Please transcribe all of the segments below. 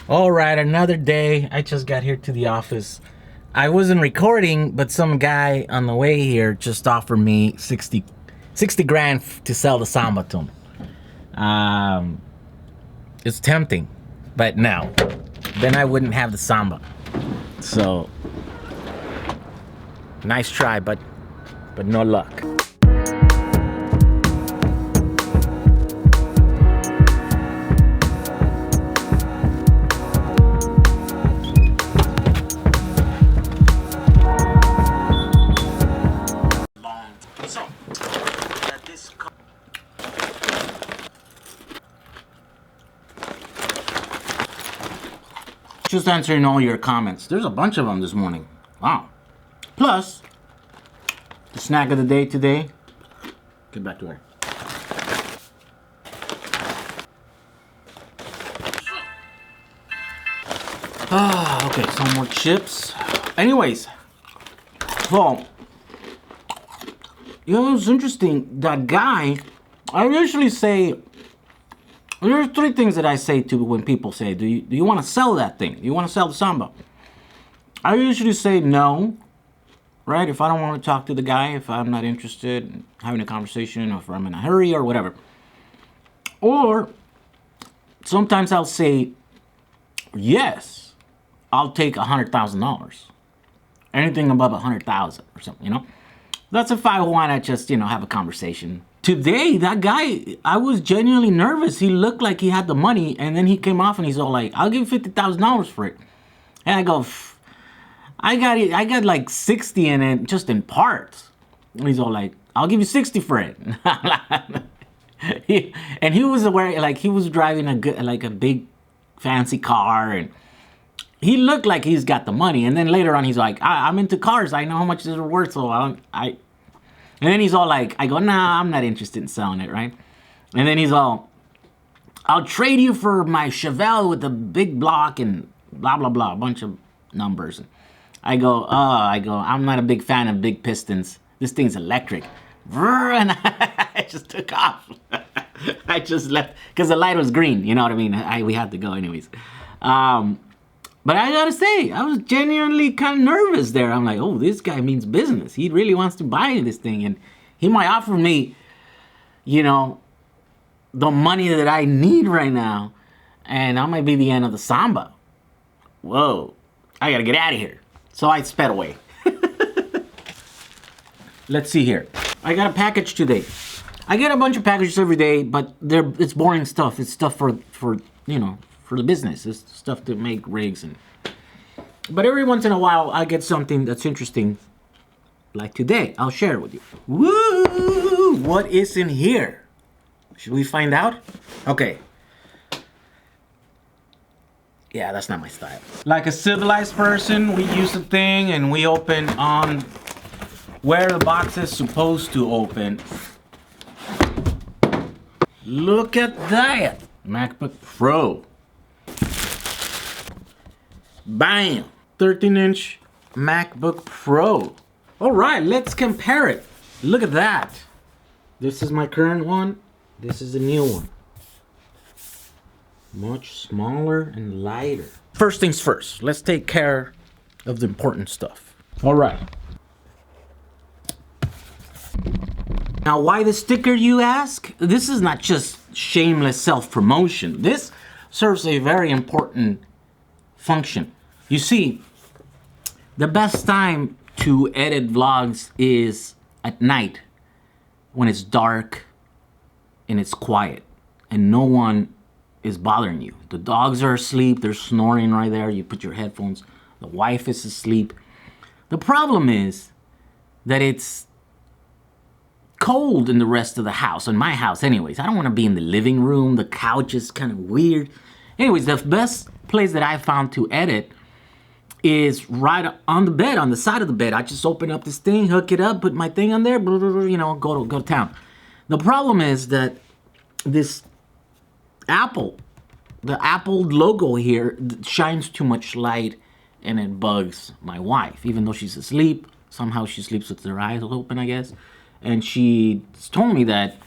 All right, another day. I just got here to the office. I wasn't recording, but some guy on the way here just offered me 60 grand to sell the Samba to him. It's tempting, but no. Then I wouldn't have the Samba. So, nice try, but no luck. Just answering all your comments. There's a bunch of them this morning. Wow. Plus, the snack of the day today. Get back to her. Okay, some more chips. Anyways, well, it's interesting. That guy, I usually say, there's three things that I say to when people say, do you want to sell that thing? Do you want to sell the Samba? I usually say no, right? If I don't want to talk to the guy, if I'm not interested in having a conversation, or if I'm in a hurry or whatever. Or sometimes I'll say, yes, I'll take $100,000. Anything above 100,000 or something, That's if I want to just, have a conversation. Today, that guy, I was genuinely nervous. He looked like he had the money, and then he came off and he's all like, I'll give you $50,000 for it. And I go, I got like 60 in it, just in parts. And he's all like, I'll give you 60 for it. He was aware, like he was driving a big fancy car, and he looked like he's got the money. And then later on, he's like, I'm into cars. I know how much they're worth, so And then he's all like, I go, nah, I'm not interested in selling it, right? And then he's all, I'll trade you for my Chevelle with the big block and blah, blah, blah, a bunch of numbers. I go, I'm not a big fan of big pistons. This thing's electric. And I just took off. I just left, because the light was green, you know what I mean? We had to go anyways. But I gotta say, I was genuinely kind of nervous there. I'm like, oh, this guy means business. He really wants to buy this thing. And he might offer me, the money that I need right now. And that might be the end of the Samba. Whoa, I gotta get out of here. So I sped away. Let's see here. I got a package today. I get a bunch of packages every day, but it's boring stuff. It's stuff for the business. It's stuff to make rigs but every once in a while I get something that's interesting. Like today, I'll share it with you. Woo! What is in here? Should we find out? Okay. Yeah, that's not my style. Like a civilized person, we use a thing and we open on where the box is supposed to open. Look at that! MacBook Pro. Bam! 13-inch MacBook Pro. All right, let's compare it. Look at that. This is my current one. This is the new one. Much smaller and lighter. First things first, let's take care of the important stuff. All right. Now, why the sticker, you ask? This is not just shameless self-promotion. This serves a very important function. You see, the best time to edit vlogs is at night when it's dark and it's quiet and no one is bothering you. The dogs are asleep, they're snoring right there. You put your headphones, the wife is asleep. The problem is that it's cold in the rest of the house, in my house anyways. I don't want to be in the living room. The couch is kind of weird. Anyways, the best place that I found to edit is right on the bed, on the side of the bed. I just open up this thing, hook it up, put my thing on there, go to town. The problem is that this the Apple logo here shines too much light and it bugs my wife. Even though she's asleep, somehow she sleeps with her eyes open, I guess. And she told me that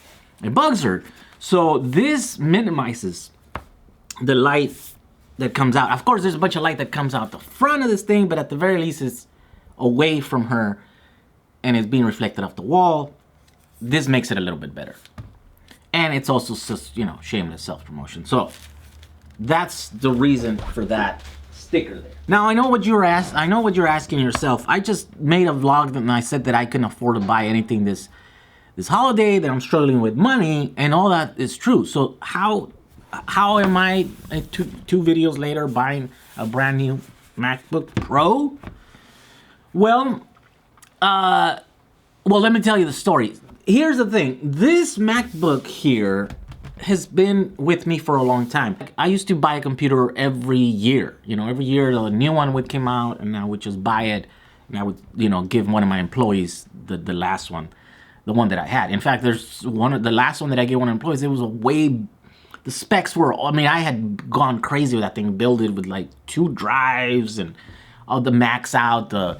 it bugs her. So this minimizes the light that comes out. Of course, there's a bunch of light that comes out the front of this thing, but at the very least, it's away from her and it's being reflected off the wall. This makes it a little bit better. And it's also just, you know, shameless self-promotion. So that's the reason for that sticker there. Now I know what you're asking yourself. I just made a vlog and I said that I couldn't afford to buy anything this holiday, that I'm struggling with money, and all that is true. So how am I two videos later buying a brand new MacBook Pro? Well, let me tell you the story. Here's the thing. This MacBook here has been with me for a long time. I used to buy a computer every year. You know, every year a new one would come out, and I would just buy it, and I would, you know, give one of my employees the last one, the one that I had. In fact, there's the last one that I gave one of my employees. It was the specs were, I mean, I had gone crazy with that thing, built it with like 2 drives and all the max out, the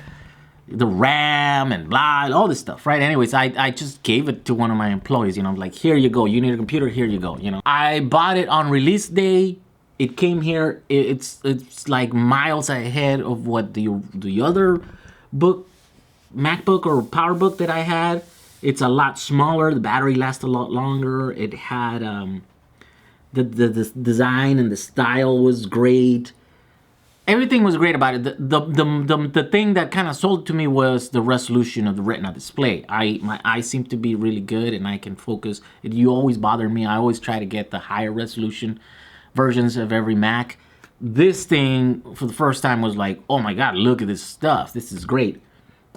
RAM and blah, all this stuff, right? Anyways, I just gave it to one of my employees, you know, like, here you go, you need a computer, here you go, you know. I bought it on release day. It came here, it's like miles ahead of what the other MacBook or PowerBook that I had. It's a lot smaller, the battery lasts a lot longer. It had, the design and the style was great. Everything was great about it. The thing that kind of sold to me was the resolution of the Retina display. My eyes seem to be really good, and I can focus. You always bother me. I always try to get the higher resolution versions of every Mac. This thing, for the first time, was like, oh my God, look at this stuff. This is great.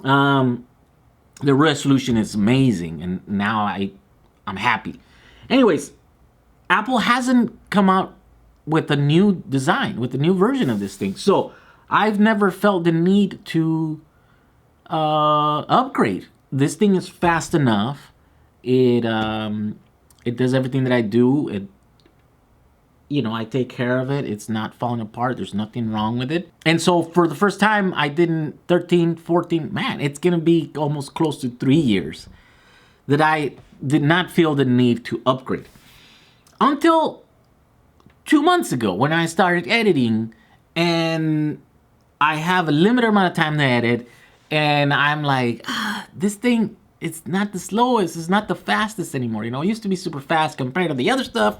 The resolution is amazing, and now I'm happy. Anyways, Apple hasn't come out with a new design, with a new version of this thing. So I've never felt the need to upgrade. This thing is fast enough. It does everything that I do. I take care of it. It's not falling apart. There's nothing wrong with it. And so for the first time, 14, man, it's going to be almost close to 3 years that I did not feel the need to upgrade. Until 2 months ago, when I started editing, and I have a limited amount of time to edit, and I'm like, this thing, it's not the slowest, it's not the fastest anymore. It used to be super fast compared to the other stuff,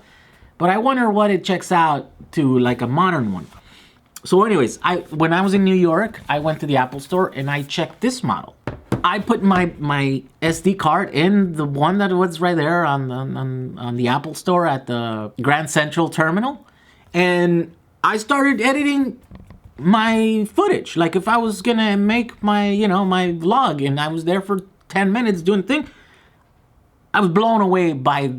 but I wonder what it checks out to like a modern one. So anyways, when I was in New York, I went to the Apple store and I checked this model. I put my SD card in the one that was right there on the Apple store at the Grand Central Terminal, and I started editing my footage. Like if I was gonna make my my vlog, and I was there for 10 minutes doing the thing, I was blown away by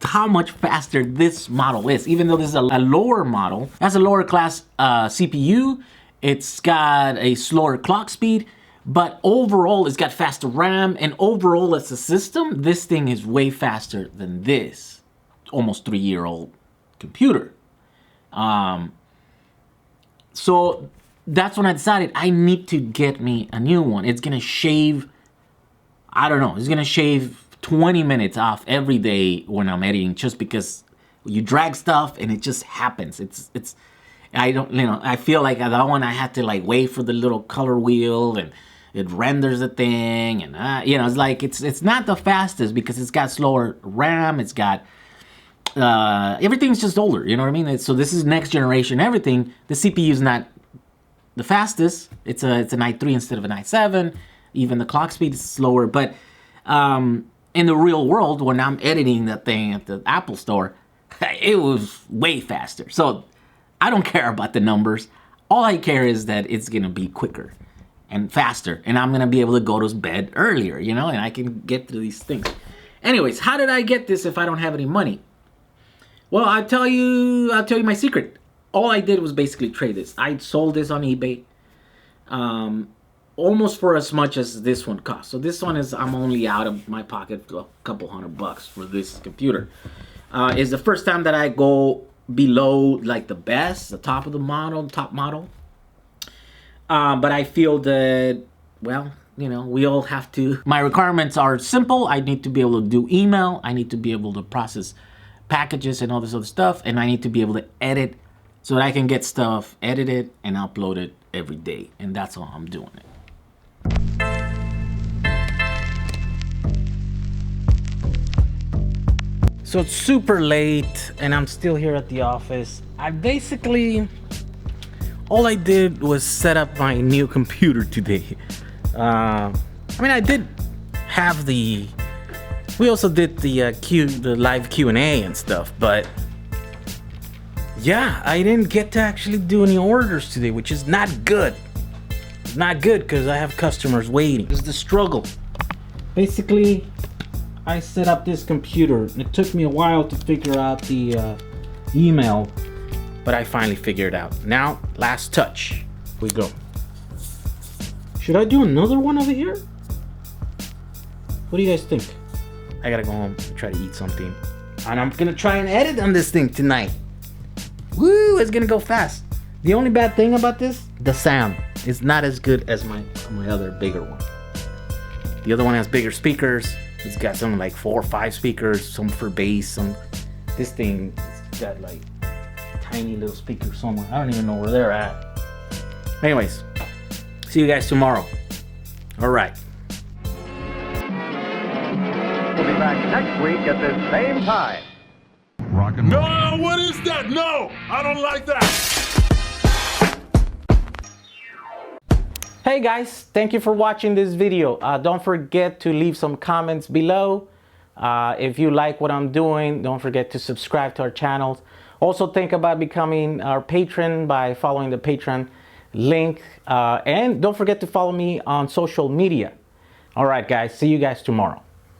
how much faster this model is. Even though this is a lower model, that's a lower class CPU. It's got a slower clock speed. But overall, it's got faster RAM, and overall as a system, this thing is way faster than this almost 3-year-old computer. So that's when I decided I need to get me a new one. It's gonna shave, it's gonna shave 20 minutes off every day when I'm editing, just because you drag stuff and it just happens. I feel like that one I had to like wait for the little color wheel, and it renders the thing, and it's like it's not the fastest because it's got slower RAM. It's got everything's just older. You know what I mean? So this is next generation everything. The CPU is not the fastest. It's an i3 instead of an i7. Even the clock speed is slower. But in the real world, when I'm editing that thing at the Apple store, it was way faster. So I don't care about the numbers. All I care is that it's gonna be quicker and faster, and I'm gonna be able to go to bed earlier, and I can get through these things. Anyways, how did I get this if I don't have any money? Well, I'll tell you my secret. All I did was basically trade this. I sold this on eBay, almost for as much as this one cost. So this one I'm only out of my pocket a couple $100 for this computer. It's the first time that I go below like the top model. But I feel that, we all have to. My requirements are simple. I need to be able to do email. I need to be able to process packages and all this other stuff. And I need to be able to edit so that I can get stuff edited and uploaded every day. And that's how I'm doing it. So it's super late and I'm still here at the office. All I did was set up my new computer today. I mean, I did have we also did the live Q&A and stuff, but yeah, I didn't get to actually do any orders today, which is not good. Not good because I have customers waiting. This is the struggle. Basically, I set up this computer and it took me a while to figure out the email, but I finally figured it out. Now, last touch. Here we go. Should I do another one over here? What do you guys think? I gotta go home and try to eat something. And I'm gonna try and edit on this thing tonight. Woo, it's gonna go fast. The only bad thing about this, the sound is not as good as my other bigger one. The other one has bigger speakers. It's got something like 4 or 5 speakers, some for bass, this thing it's got like tiny little speakers somewhere. I don't even know where they're at. Anyways, see you guys tomorrow. All right. We'll be back next week at this same time. Rock and roll. No, what is that? No, I don't like that. Hey guys, thank you for watching this video. Don't forget to leave some comments below. If you like what I'm doing, don't forget to subscribe to our channels. Also think about becoming our patron by following the Patreon link. And don't forget to follow me on social media. All right guys, see you guys tomorrow.